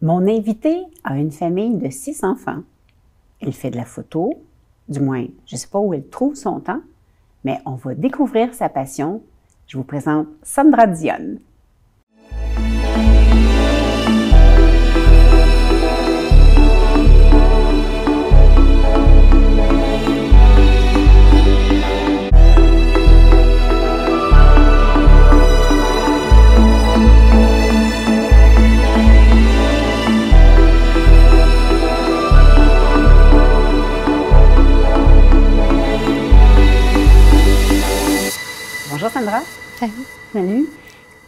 Mon invité a une famille de 6 enfants. Elle fait de la photo, du moins, je ne sais pas où elle trouve son temps, mais on va découvrir sa passion. Je vous présente Sandra Dionne. Bonjour Sandra. Salut. Salut.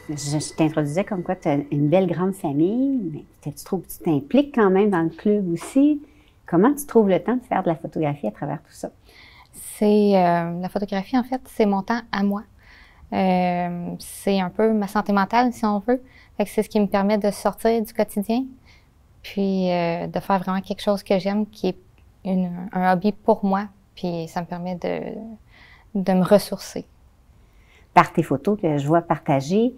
Je t'introduisais comme quoi tu as une belle grande famille, mais tu trouves que tu t'impliques quand même dans le club aussi. Comment tu trouves le temps de faire de la photographie à travers tout ça? C'est la photographie, en fait, c'est mon temps à moi. C'est un peu ma santé mentale, si on veut. Fait que c'est ce qui me permet de sortir du quotidien, puis de faire vraiment quelque chose que j'aime, qui est un hobby pour moi, puis ça me permet de me ressourcer. Par tes photos que je vois partagées,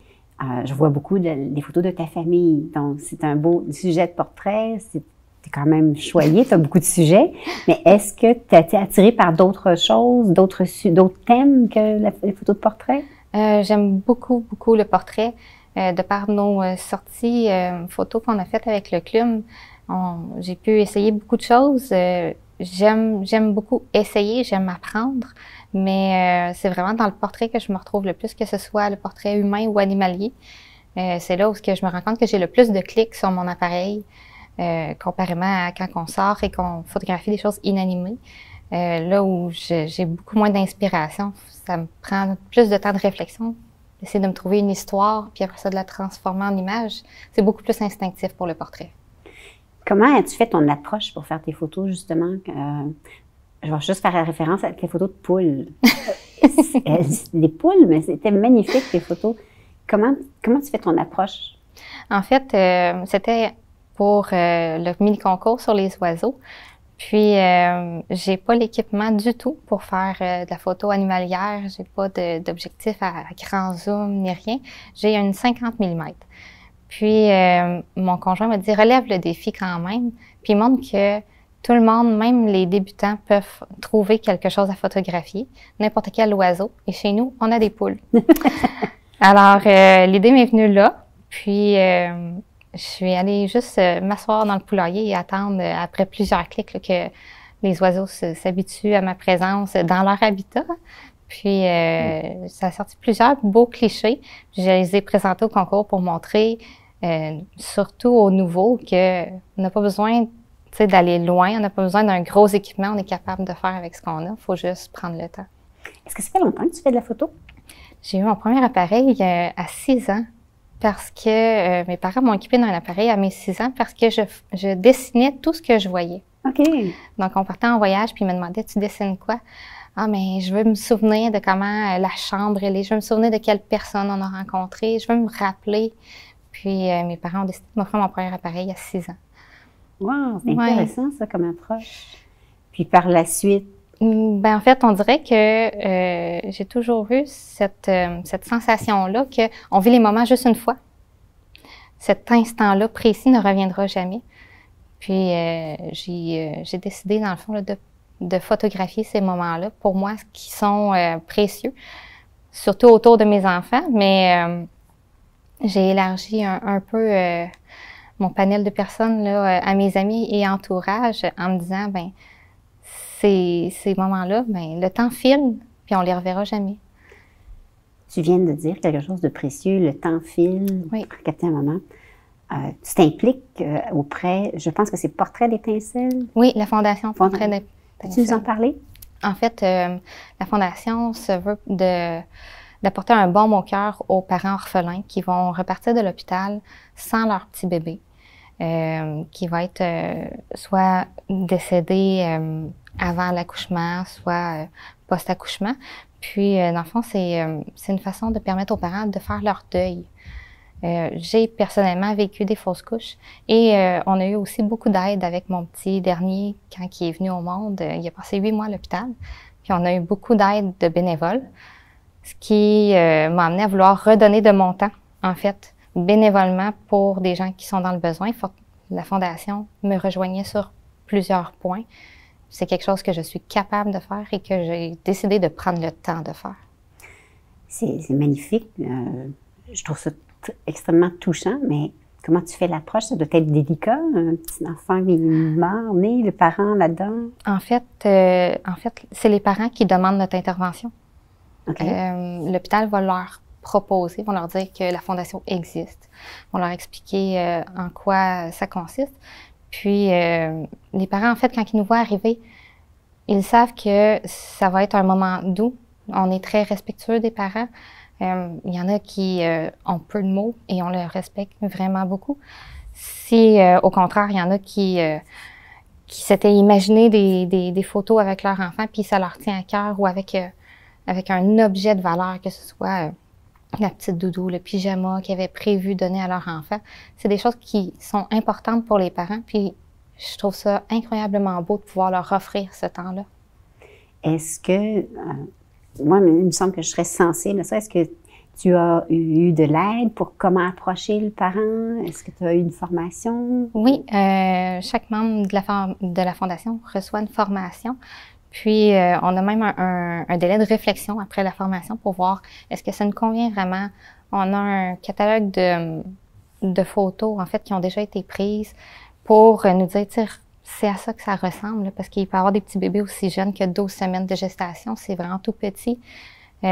je vois beaucoup des photos de ta famille. Donc, c'est un beau sujet de portrait. Tu es quand même choyée, tu as beaucoup de sujets. Mais est-ce que tu as été attirée par d'autres choses, d'autres thèmes que les photos de portrait? J'aime beaucoup, beaucoup le portrait. De par nos sorties photos qu'on a faites avec le club, j'ai pu essayer beaucoup de choses. J'aime beaucoup essayer, j'aime apprendre, mais c'est vraiment dans le portrait que je me retrouve le plus, que ce soit le portrait humain ou animalier. C'est là où je me rends compte que j'ai le plus de clics sur mon appareil, comparément à quand on sort et qu'on photographie des choses inanimées. Là où j'ai beaucoup moins d'inspiration, ça me prend plus de temps de réflexion, d'essayer de me trouver une histoire, puis après ça de la transformer en image. C'est beaucoup plus instinctif pour le portrait. Comment as-tu fait ton approche pour faire tes photos, justement? Je vais juste faire référence à tes photos de poules. Des poules, mais c'était magnifique, tes photos. Comment tu fais ton approche? En fait, c'était pour le mini-concours sur les oiseaux. Puis, j'ai pas l'équipement du tout pour faire de la photo animalière. J'ai pas d'objectif à grand zoom ni rien. J'ai une 50 mm. Puis, mon conjoint m'a dit, relève le défi quand même. Puis, il montre que tout le monde, même les débutants, peuvent trouver quelque chose à photographier, n'importe quel oiseau. Et chez nous, on a des poules. Alors, l'idée m'est venue là. Puis, je suis allée juste m'asseoir dans le poulailler et attendre, après plusieurs clics, là, que les oiseaux s'habituent à ma présence dans leur habitat. Puis, ça a sorti plusieurs beaux clichés. Je les ai présentés au concours pour montrer, surtout aux nouveaux, qu'on n'a pas besoin d'aller loin, on n'a pas besoin d'un gros équipement, on est capable de faire avec ce qu'on a. Il faut juste prendre le temps. Est-ce que ça fait longtemps que tu fais de la photo? J'ai eu mon premier appareil à 6 ans parce que mes parents m'ont équipé d'un appareil à mes 6 ans parce que je dessinais tout ce que je voyais. OK. Donc, on partait en voyage puis ils me demandaient, tu dessines quoi? Ah, mais je veux me souvenir de comment la chambre elle est, je veux me souvenir de quelle personne on a rencontré, je veux me rappeler. Puis, mes parents ont décidé de m'offrir mon premier appareil à 6 ans. Wow, c'est intéressant, ça, comme approche. Puis par la suite? Ben en fait, on dirait que j'ai toujours eu cette sensation-là qu'on vit les moments juste une fois. Cet instant-là précis ne reviendra jamais. Puis j'ai décidé, dans le fond, là, de photographier ces moments-là, pour moi, qui sont précieux, surtout autour de mes enfants, mais j'ai élargi un peu mon panel de personnes là, à mes amis et entourage en me disant, ben ces moments-là, ben le temps file, puis on les reverra jamais. Tu viens de dire quelque chose de précieux, le temps file, oui. Pour capter un moment. Tu t'impliques auprès, je pense que c'est Portrait d'étincelles? Oui, la Fondation Portrait d'étincelles. Peux-tu nous en parler? En fait, la Fondation se veut d'apporter un baume au cœur aux parents orphelins qui vont repartir de l'hôpital sans leur petit bébé, qui va être soit décédé avant l'accouchement, soit post-accouchement. Puis, dans le fond, c'est une façon de permettre aux parents de faire leur deuil. J'ai personnellement vécu des fausses couches et on a eu aussi beaucoup d'aide avec mon petit dernier quand il est venu au monde. Il a passé 8 mois à l'hôpital. Puis on a eu beaucoup d'aide de bénévoles, ce qui m'a amené à vouloir redonner de mon temps, en fait, bénévolement pour des gens qui sont dans le besoin. la Fondation me rejoignait sur plusieurs points. C'est quelque chose que je suis capable de faire et que j'ai décidé de prendre le temps de faire. C'est magnifique. Je trouve ça extrêmement touchant, mais comment tu fais l'approche? Ça doit être délicat, un petit enfant qui meurt, né, le parent là-dedans. En fait, c'est les parents qui demandent notre intervention. Okay. L'hôpital va leur proposer, vont leur dire que la Fondation existe, vont leur expliquer en quoi ça consiste. Puis, les parents, en fait, quand ils nous voient arriver, ils savent que ça va être un moment doux. On est très respectueux des parents. Il y en a qui ont peu de mots et on le respecte vraiment beaucoup. Si, au contraire, il y en a qui s'étaient imaginé des photos avec leur enfant, puis ça leur tient à cœur, ou avec un objet de valeur, que ce soit la petite doudou, le pyjama qu'ils avaient prévu donner à leur enfant. C'est des choses qui sont importantes pour les parents, puis je trouve ça incroyablement beau de pouvoir leur offrir ce temps-là. Est-ce que, moi, il me semble que je serais sensible à ça, est-ce que tu as eu de l'aide pour comment approcher le parent? Est-ce que tu as eu une formation? Oui, chaque membre de la Fondation reçoit une formation. Puis, on a même un délai de réflexion après la formation pour voir est-ce que ça nous convient vraiment. On a un catalogue de photos, en fait, qui ont déjà été prises pour nous dire, c'est à ça que ça ressemble, là, parce qu'il peut y avoir des petits bébés aussi jeunes que 12 semaines de gestation. C'est vraiment tout petit. Il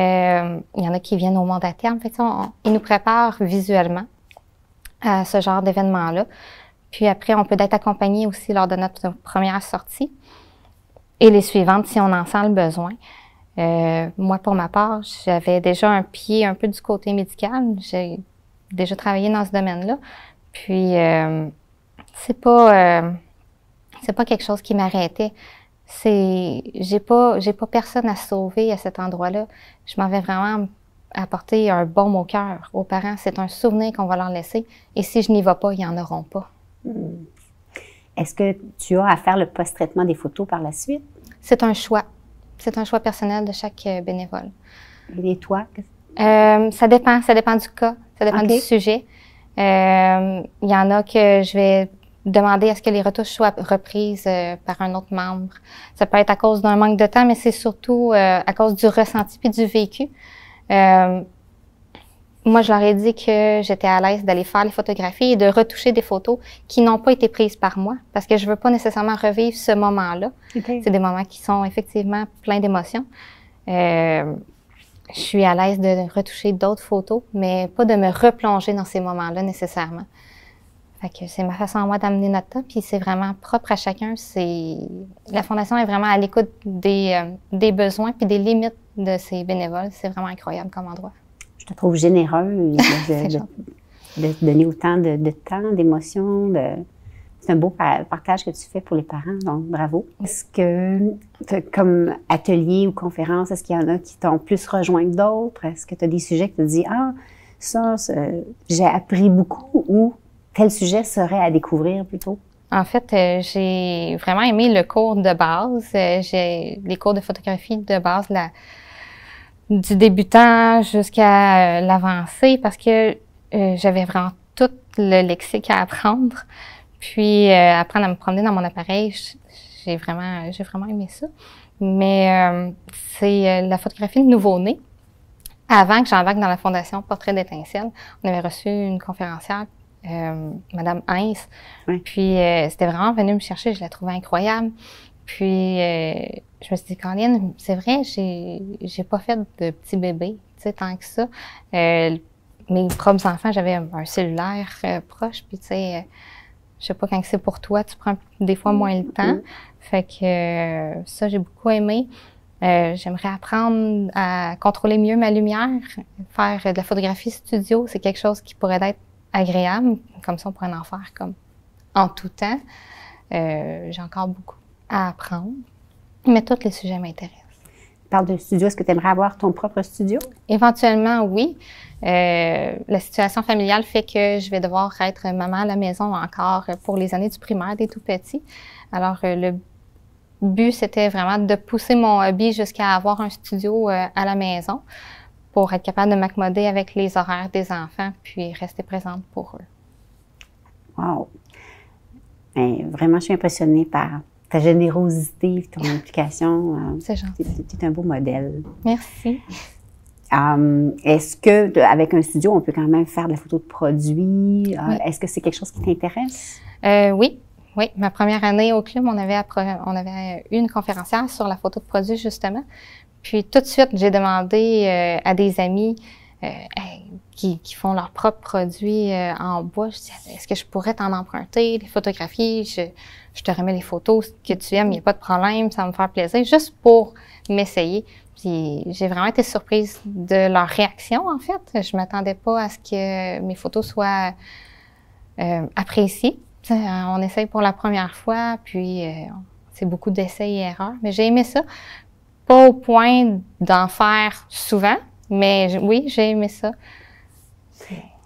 y en a qui viennent au monde à terme. Fait que ils nous préparent visuellement à ce genre d'événement-là. Puis après, on peut être accompagné aussi lors de notre première sortie. Et les suivantes, si on en sent le besoin. Moi, pour ma part, j'avais déjà un pied un peu du côté médical. J'ai déjà travaillé dans ce domaine-là. Puis, c'est pas quelque chose qui m'arrêtait. J'ai pas personne à sauver à cet endroit-là. Je m'en vais vraiment apporter un baume au cœur aux parents. C'est un souvenir qu'on va leur laisser. Et si je n'y vais pas, ils n'en auront pas. Est-ce que tu as à faire le post-traitement des photos par la suite? C'est un choix. C'est un choix personnel de chaque bénévole. Et toi? Ça dépend. Ça dépend du cas. Ça dépend du sujet. Il y en a que je vais demander à ce que les retouches soient reprises par un autre membre. Ça peut être à cause d'un manque de temps, mais c'est surtout à cause du ressenti puis du vécu. Moi, je leur ai dit que j'étais à l'aise d'aller faire les photographies et de retoucher des photos qui n'ont pas été prises par moi, parce que je veux pas nécessairement revivre ce moment-là. Okay. C'est des moments qui sont effectivement pleins d'émotions. Je suis à l'aise de retoucher d'autres photos, mais pas de me replonger dans ces moments-là nécessairement. Fait que c'est ma façon à moi d'amener notre temps, puis c'est vraiment propre à chacun. La Fondation est vraiment à l'écoute des besoins puis des limites de ses bénévoles. C'est vraiment incroyable comme endroit. Je te trouve généreuse de donner autant de temps, d'émotions. C'est un beau partage que tu fais pour les parents, donc bravo. Est-ce que, comme atelier ou conférence, est-ce qu'il y en a qui t'ont plus rejoint que d'autres? Est-ce que tu as des sujets que tu te dis, ça j'ai appris beaucoup, ou tel sujet serait à découvrir plutôt? En fait, j'ai vraiment aimé le cours de base. J'ai les cours de photographie de base, du débutant jusqu'à l'avancée, parce que j'avais vraiment tout le lexique à apprendre. Puis apprendre à me promener dans mon appareil, j'ai vraiment aimé ça. Mais c'est la photographie de nouveau-né. Avant que j'embarque dans la Fondation Portrait d'étincelle, on avait reçu une conférencière, Madame Heinz. Oui. Puis c'était vraiment venu me chercher, je la trouvais incroyable. Puis je me suis dit, Caroline, c'est vrai, j'ai pas fait de petit bébé, tu sais, tant que ça. Mes propres enfants, j'avais un cellulaire proche, puis tu sais, je sais pas, quand c'est pour toi, tu prends des fois moins le temps. Fait que ça, j'ai beaucoup aimé. J'aimerais apprendre à contrôler mieux ma lumière, faire de la photographie studio, c'est quelque chose qui pourrait être agréable. Comme ça, on pourrait en faire comme en tout temps. J'ai encore beaucoup à apprendre, mais tous les sujets m'intéressent. Tu parles de studio, est-ce que tu aimerais avoir ton propre studio? Éventuellement, oui. La situation familiale fait que je vais devoir être maman à la maison encore pour les années du primaire des tout-petits. Alors, le but, c'était vraiment de pousser mon hobby jusqu'à avoir un studio à la maison pour être capable de m'accommoder avec les horaires des enfants puis rester présente pour eux. Wow! Vraiment, je suis impressionnée par ta générosité, ton implication. C'est gentil. Tu es un beau modèle. Merci. Est-ce que, avec un studio, on peut quand même faire de la photo de produits? Oui. Est-ce que c'est quelque chose qui t'intéresse? Oui. Oui, ma première année au club, on avait eu une conférencière sur la photo de produits, justement. Puis tout de suite, j'ai demandé à des amis qui font leurs propres produits en bois. Je dis, est-ce que je pourrais t'en emprunter, les photographies? Je te remets les photos que tu aimes, il n'y a pas de problème, ça va me faire plaisir, juste pour m'essayer. Puis j'ai vraiment été surprise de leur réaction, en fait. Je m'attendais pas à ce que mes photos soient appréciées. On essaye pour la première fois, puis c'est beaucoup d'essais et erreurs. Mais j'ai aimé ça. Pas au point d'en faire souvent, mais oui, j'ai aimé ça.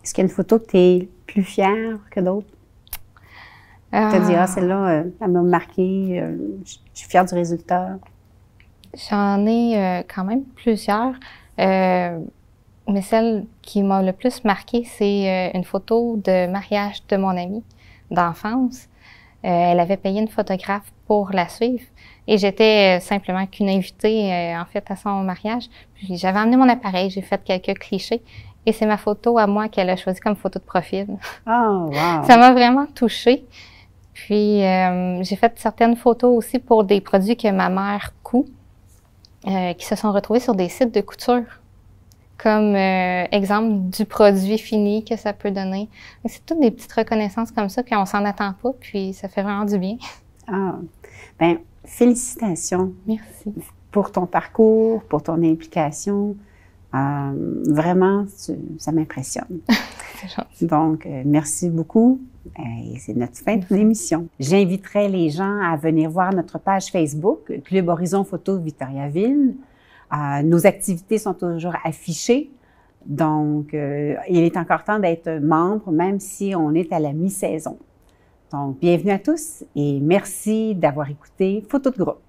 Est-ce qu'il y a une photo que tu es plus fière que d'autres? Tu te dis, celle-là, elle m'a marqué, je suis fière du résultat. J'en ai quand même plusieurs, mais celle qui m'a le plus marquée, c'est une photo de mariage de mon amie d'enfance. Elle avait payé une photographe pour la suivre et j'étais simplement qu'une invitée, en fait, à son mariage. Puis j'avais amené mon appareil, j'ai fait quelques clichés et c'est ma photo à moi qu'elle a choisie comme photo de profil. Oh, wow! Ça m'a vraiment touchée. Puis j'ai fait certaines photos aussi pour des produits que ma mère coud, qui se sont retrouvés sur des sites de couture, comme exemple du produit fini que ça peut donner. C'est toutes des petites reconnaissances comme ça qu'on s'en attend pas, puis ça fait vraiment du bien. Ah, bien, félicitations. Merci. Pour ton parcours, pour ton implication. Vraiment, ça m'impressionne. C'est gentil. Donc, merci beaucoup. Et c'est notre fin de l'émission. J'inviterai les gens à venir voir notre page Facebook, Club Horizon Photo Victoriaville. Nos activités sont toujours affichées. Donc, il est encore temps d'être membre, même si on est à la mi-saison. Donc, bienvenue à tous et merci d'avoir écouté Photo de groupe.